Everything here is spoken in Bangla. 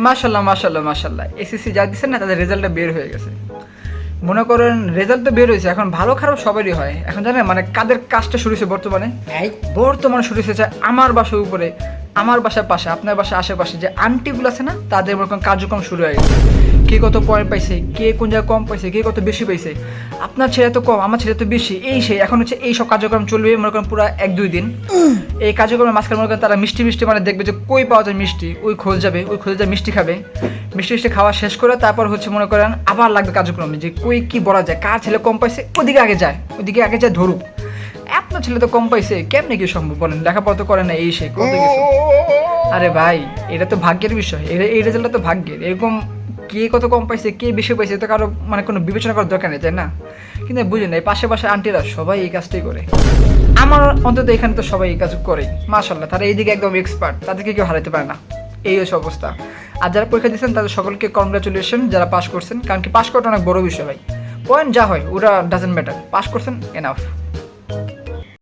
মাশাল্লাহ মাশাল্লাহ মাশাল্লাহ, এসএসসি যা দিচ্ছেন না তাদের রেজাল্টটা বের হয়ে গেছে। মনে করেন রেজাল্ট তো বের হয়েছে, এখন ভালো খারাপ সবারই হয়। এখন জানেন মানে কাদের কাজটা শুরু হয়েছে বর্তমানে? বর্তমানে শুরু হয়েছে আমার বাসার উপরে, আমার বাসার পাশে, আপনার বাসার আশেপাশে যে আন্টিগুলো আছে না, তাদের মনে করেন কার্যক্রম শুরু হয়ে গেছে। কে কত পয়েন্ট পাইছে, কে কোন জায়গায় কম পাইছে, কে কত বেশি পাইছে, আপনার ছেলে তো কম, আমার ছেলে তো বেশি, এই সেই। এখন হচ্ছে এই সব কার্যক্রম চলবে মনে করেন পুরো 1-2 দিন। এই কার্যক্রমের মাঝখানে মনে করেন তারা মিষ্টি মিষ্টি মানে দেখবে যে কই পাওয়া যায় মিষ্টি, ওই খোঁজ যাবে, ওই খোঁজে যায় মিষ্টি খাবে। মিষ্টি মিষ্টি খাওয়া শেষ করে তারপর হচ্ছে মনে করেন আবার লাগবে কার্যক্রমে যে কই কি বলা যায়, কার ছেলে কম পাইছে ওদিকে আগে যায়, ওদিকে আগে যায় ধরুক। আপনার ছেলে তো কম পাইছে, কেমনে কি সম্ভব বলেন, লেখাপড়া তো করে না, এই সেই কত কিছু। আরে ভাই, এটা তো ভাগ্যের বিষয়, এই রেজাল্টটা তো ভাগ্যের। এরকম কে কত কম পাইছে, কে বেশি পাইছে, তো কারো মানে কোনো বিবেচনা করার দরকার নেই, তাই না? কিন্তু বুঝেন এই পাশে পাশে আন্টিরা সবাই এই কাজটাই করে। আমার অন্তত এখানে তো সবাই এই কাজ করে মাশাল্লাহ, তারা এইদিকে একদম এক্সপার্ট, তাদেরকে কেউ হারাতে পারে না। এই হচ্ছে অবস্থা। আর যারা পরীক্ষা দিচ্ছেন তাদের সকলকে কনগ্রাচুলেশন, যারা পাস করছেন, কারণ কি পাস করাটা অনেক বড় বিষয় ভাই। পয়েন্ট যা হয় ওটা ডাজেন্ট ম্যাটার, পাস করছেন এনাফ।